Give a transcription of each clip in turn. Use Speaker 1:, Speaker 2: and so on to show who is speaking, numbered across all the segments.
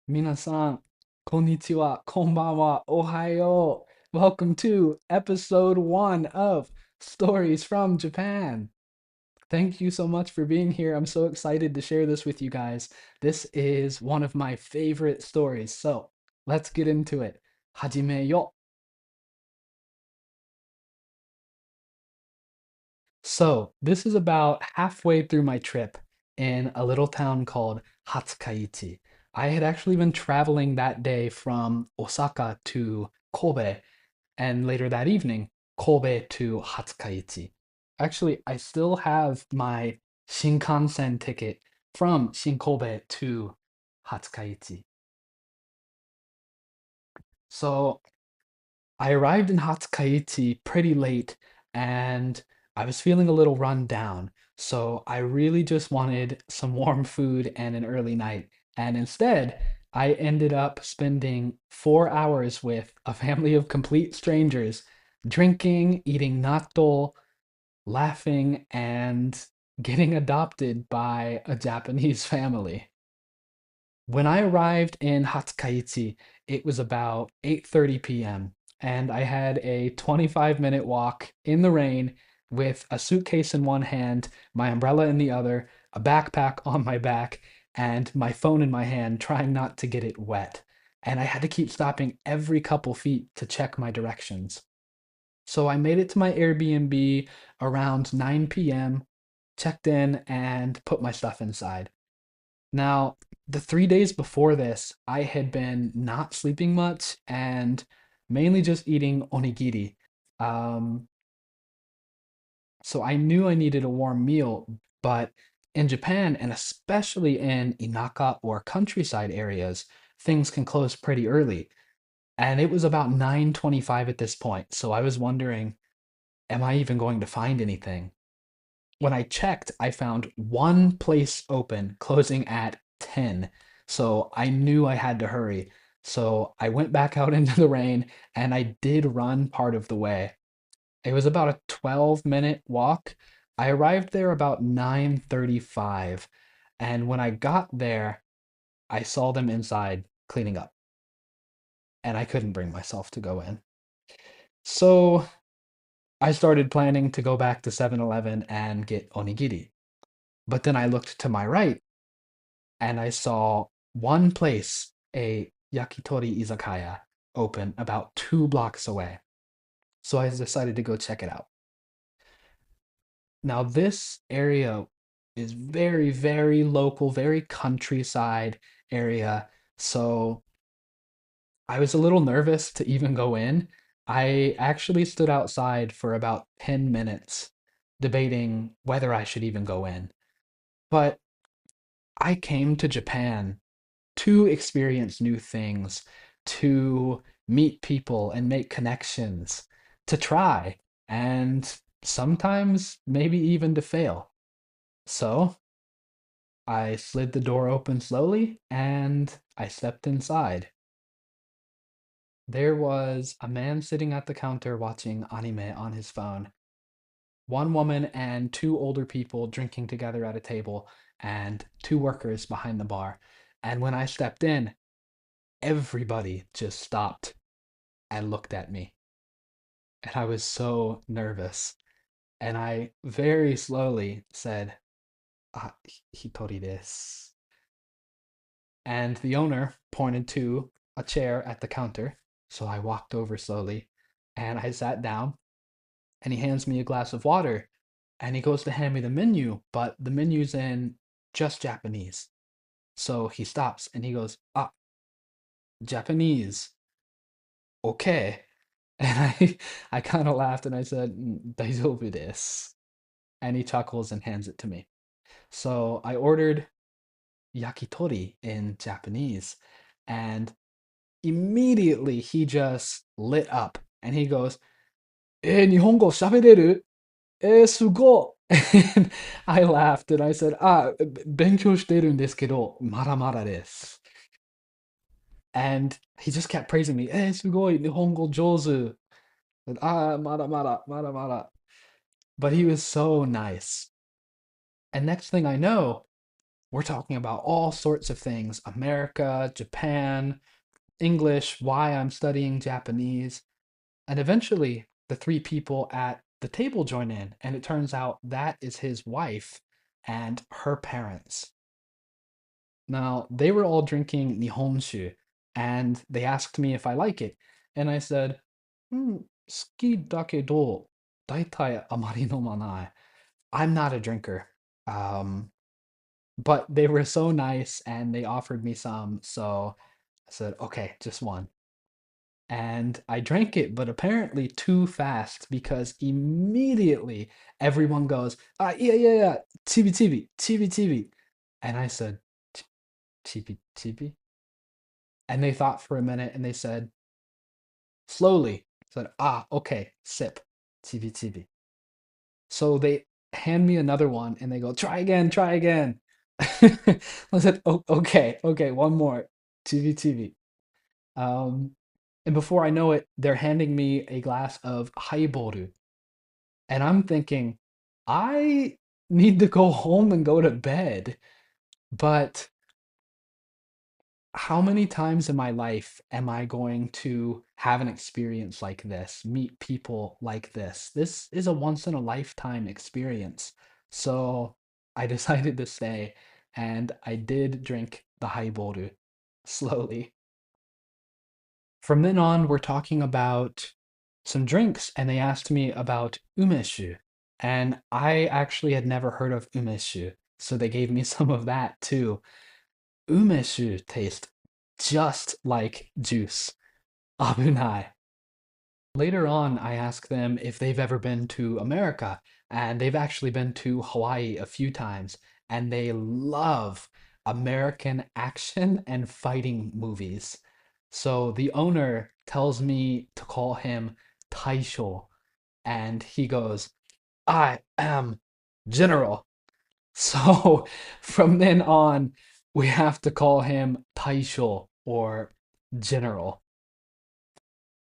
Speaker 1: Minasan, konnichiwa, konbanwa, ohayo. Welcome to episode one of Stories from Japan. Thank you so much for being here. I'm so excited to share this with you guys. This is one of my favorite stories. So let's get into it. Hajime yo. So this is about halfway through my trip in a little town called Hatsukaichi. I had actually been traveling that day from Osaka to Kobe, and later that evening, Kobe to Hatsukaichi. Actually, I still have my Shinkansen ticket from Shinkobe to Hatsukaichi. So I arrived in Hatsukaichi pretty late and I was feeling a little run down. So I really just wanted some warm food and an early night. And instead, I ended up spending 4 hours with a family of complete strangers, drinking, eating natto, laughing, and getting adopted by a Japanese family. When I arrived in Hatsukaichi, it was about 8:30 p.m. and I had a 25-minute walk in the rain with a suitcase in one hand, my umbrella in the other, a backpack on my back, and my phone in my hand, trying not to get it wet. And I had to keep stopping every couple feet to check my directions. So I made it to my Airbnb around 9 p.m., checked in, and put my stuff inside. Now, the 3 days before this, I had been not sleeping much and mainly just eating onigiri. Um, so I knew I needed a warm meal, but in Japan, and especially in Inaka or countryside areas, things can close pretty early. And it was about 9:25 at this point, so I was wondering, am I even going to find anything? When I checked, I found one place open closing at 10. So I knew I had to hurry. So I went back out into the rain and I did run part of the way. It was about a 12-minute walk. I arrived there about 9:35. And when I got there, I saw them inside cleaning up and I couldn't bring myself to go in. So I started planning to go back to 7-Eleven and get onigiri. But then I looked to my right and I saw one place, a yakitori izakaya, open about 2 blocks away. So I decided to go check it out. Now, this area is very, very local, very countryside area. So I was a little nervous to even go in. I actually stood outside for about 10 minutes debating whether I should even go in. But I came to Japan to experience new things, to meet people and make connections, to try, and sometimes maybe even to fail. So I slid the door open slowly and I stepped inside. There was a man sitting at the counter watching anime on his phone, one woman and two older people drinking together at a table, and two workers behind the bar. And when I stepped in, everybody just stopped and looked at me. And I was so nervous. And I very slowly said, ah, Hitori desu. And the owner pointed to a chair at the counter. So I walked over slowly and I sat down and he hands me a glass of water and he goes to hand me the menu, but the menu's in just Japanese. So he stops and he goes, ah, Japanese. Okay. And I kind of laughed and I said, "Daijoubu desu." And he chuckles and hands it to me. So I ordered yakitori in Japanese, and immediately he just lit up and he goes, 日本語喋れる? すごい. And I laughed and I said, 勉強してるんですけど、まだまだです. And he just kept praising me. すごい、日本語上手. And, まだまだ、まだまだ. But he was so nice. And next thing I know, We're talking about all sorts of things: America, Japan, English, why I'm studying Japanese. And eventually, the three people at the table join in, and it turns out that is his wife and her parents. Now, they were all drinking Nihonshu, and they asked me if I like it. And I said, suki dakedo, daitai amari nomanai. I'm not a drinker. Um, but they were so nice and they offered me some, so I said, okay, just one. And I drank it, but apparently too fast because immediately everyone goes, yeah, yeah, yeah, chibi chibi, chibi chibi. And I said, chibi chibi? And they thought for a minute and they said, slowly. I said, okay, sip, chibi chibi. So they hand me another one and they go, try again, try again. I said, okay, okay, one more, chibi chibi. Um, and before I know it, they're handing me a glass of highboru. And I'm thinking, I need to go home and go to bed. But how many times in my life am I going to have an experience like this, meet people like this? This is a once in a lifetime experience. So I decided to stay and I did drink the highboru slowly. From then on, we're talking about some drinks, and they asked me about umeshu. And I actually had never heard of umeshu, so they gave me some of that too. Umeshu tastes just like juice. Abunai. Later on, I asked them if they've ever been to America, and they've actually been to Hawaii a few times, and they love American action and fighting movies. So the owner tells me to call him Taisho, and he goes, I am General. So from then on, we have to call him Taisho or General.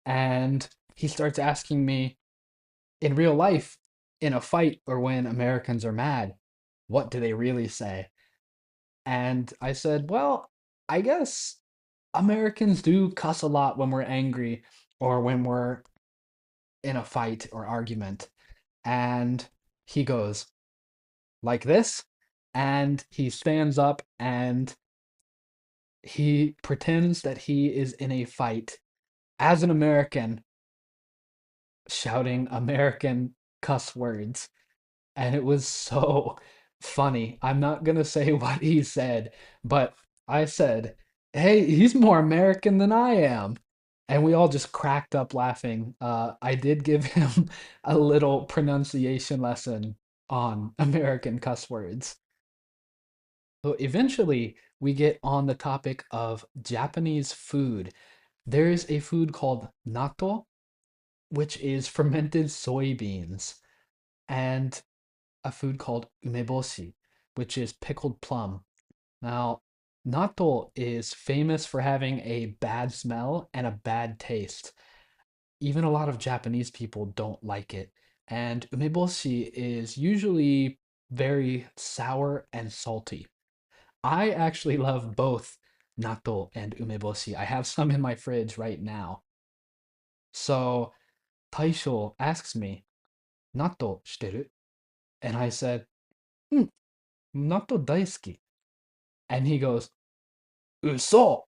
Speaker 1: And he starts asking me, in real life, in a fight or when Americans are mad, what do they really say? And I said, well, I guess Americans do cuss a lot when we're angry or when we're in a fight or argument. And he goes, like this. And he stands up and he pretends that he is in a fight as an American, shouting American cuss words. And it was so funny. I'm not gonna say what he said, but I said, "Hey, he's more American than I am." And we all just cracked up laughing. I did give him a little pronunciation lesson on American cuss words. So eventually, we get on the topic of Japanese food. There's a food called natto, which is fermented soybeans, and a food called umeboshi, which is pickled plum. Now, natto is famous for having a bad smell and a bad taste. Even a lot of Japanese people don't like it. And umeboshi is usually very sour and salty. I actually love both natto and umeboshi. I have some in my fridge right now. So Taisho asks me, "Natto shiteru?" And I said, "Hmm, natto daisuki." And he goes, "Uso,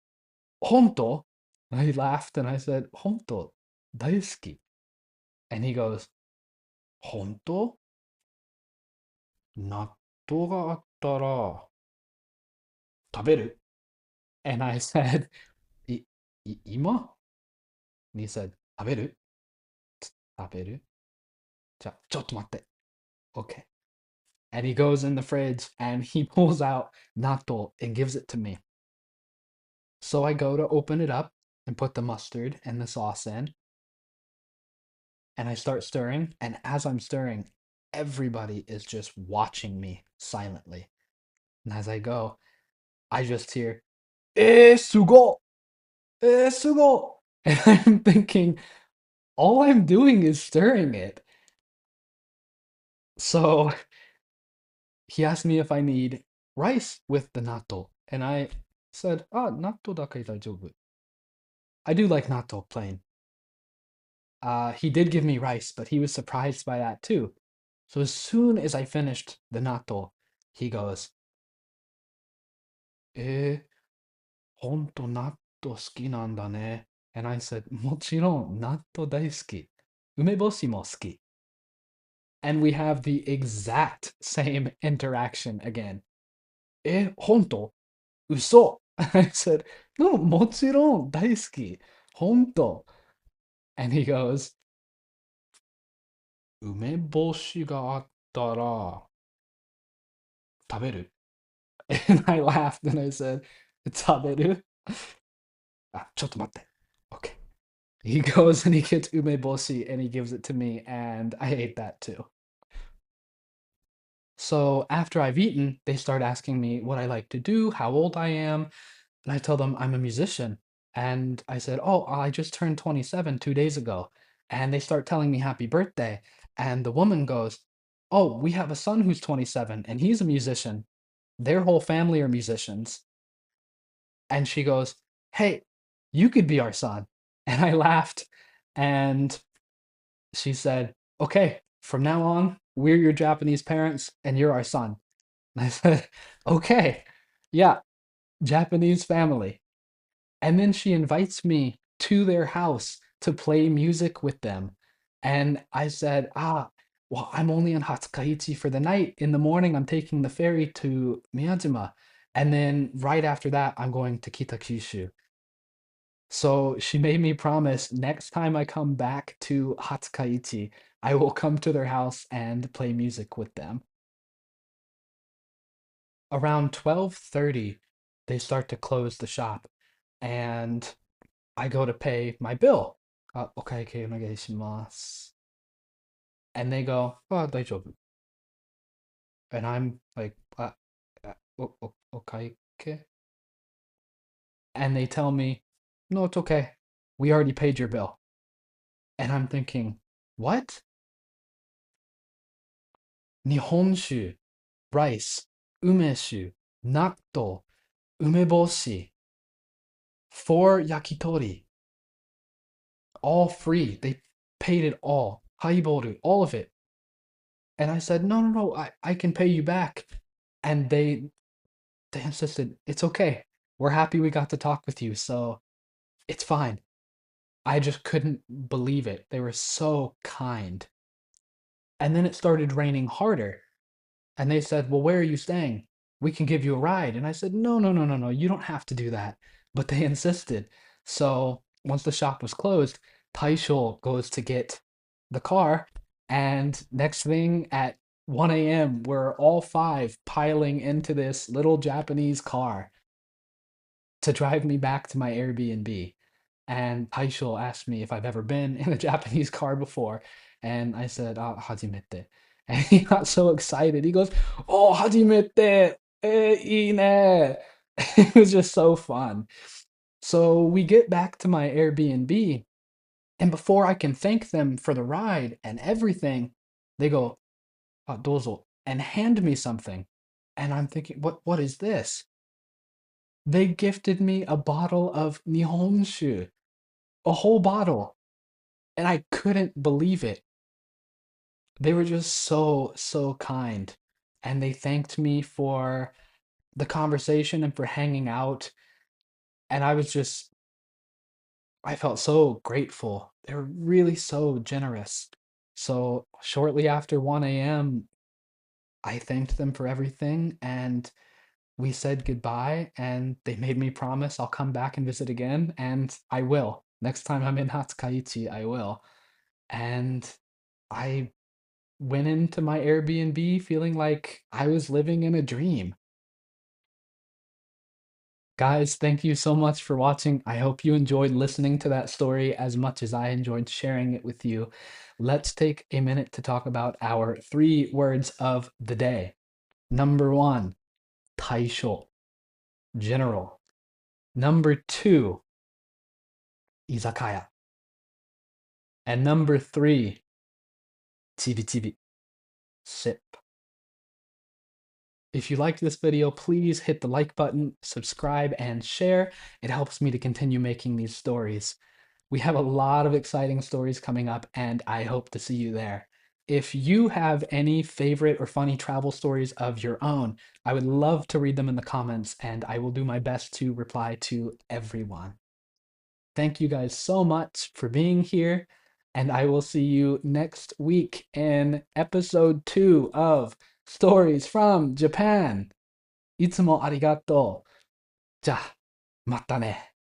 Speaker 1: honto?" I laughed and I said, "Honto, daisuki." And he goes, "Honto? Natto ga atta taberu?" And I said, Ima?" And he said, "Taberu? Taberu? じゃ、ちょっと待って." Okay. And he goes in the fridge and he pulls out natto and gives it to me. So I go to open it up and put the mustard and the sauce in, and I start stirring. And as I'm stirring, everybody is just watching me silently. And as I go, I just hear, sugo! Sugo! And I'm thinking, all I'm doing is stirring it. So he asked me if I need rice with the natto. And I said, ah, natto dake daijoubu. I do like natto plain. He did give me rice, but he was surprised by that too. So as soon as I finished the natto, he goes, ほんと納豆好きなんだね. And I said, もちろん納豆大好き。梅干しも好き. And we have the exact same interaction again. 本当嘘 I said, no, もちろん大好き。本当 And he goes, 梅干しがあったら食べる And I laughed and I said, 食べるあ、ちょっと待って。Okay. He goes and he gets umeboshi and he gives it to me, and I ate that too. So after I've eaten, they start asking me what I like to do, how old I am, and I tell them I'm a musician. And I said, "Oh, I just turned 27 2 days ago." And they start telling me happy birthday. And the woman goes, "Oh, we have a son who's 27 and he's a musician. Their whole family are musicians." And she goes, "Hey, you could be our son." And I laughed and she said, "Okay, from now on, we're your Japanese parents and you're our son." And I said, "Okay, yeah, Japanese family." And then she invites me to their house to play music with them. And I said, well, I'm only in Hatsukaichi for the night. In the morning, I'm taking the ferry to Miyajima. And then right after that, I'm going to Kitakyushu. So she made me promise next time I come back to Hatsukaichi, I will come to their house and play music with them. Around 12:30, they start to close the shop, and I go to pay my bill. お会計お願いします. And they go, 大丈夫. And I'm like, お会計? And they tell me, no, it's okay. We already paid your bill. And I'm thinking, what? Nihonshu, rice, umeshu, natto, umeboshi, 4 yakitori, all free. They paid it all. Haiboru, all of it. And I said, no, no, no, I can pay you back. And they insisted, it's okay. We're happy we got to talk with you, so it's fine. I just couldn't believe it. They were so kind. And then it started raining harder. And they said, well, where are you staying? We can give you a ride. And I said, no, no, no, no, no. You don't have to do that. But they insisted. So once the shop was closed, Taisho goes to get the car. And next thing at 1 a.m., we're all five piling into this little Japanese car to drive me back to my Airbnb. And Taisho asked me if I've ever been in a Japanese car before. And I said, hajimete. And he got so excited. He goes, oh, hajimete, ii ne. It was just so fun. So we get back to my Airbnb, and before I can thank them for the ride and everything, they go, dozo, and hand me something. And I'm thinking, what is this? They gifted me a bottle of Nihonshu, a whole bottle, and I couldn't believe it. They were just so, so kind, and they thanked me for the conversation and for hanging out, and I felt so grateful. They were really so generous. So shortly after 1 a.m., I thanked them for everything, and we said goodbye, and they made me promise I'll come back and visit again, and I will. Next time I'm in Hatsukaichi, I will. And I went into my Airbnb feeling like I was living in a dream. Guys, thank you so much for watching. I hope you enjoyed listening to that story as much as I enjoyed sharing it with you. Let's take a minute to talk about our 3 words of the day. Number 1, taisho, general. Number 2, izakaya. And number 3, chibi chibi, sip. If you liked this video, please hit the like button, subscribe, and share. It helps me to continue making these stories. We have a lot of exciting stories coming up, and I hope to see you there. If you have any favorite or funny travel stories of your own, I would love to read them in the comments, and I will do my best to reply to everyone. Thank you guys so much for being here, and I will see you next week in episode 2 of Stories from Japan. いつもありがとう。じゃあ、またね。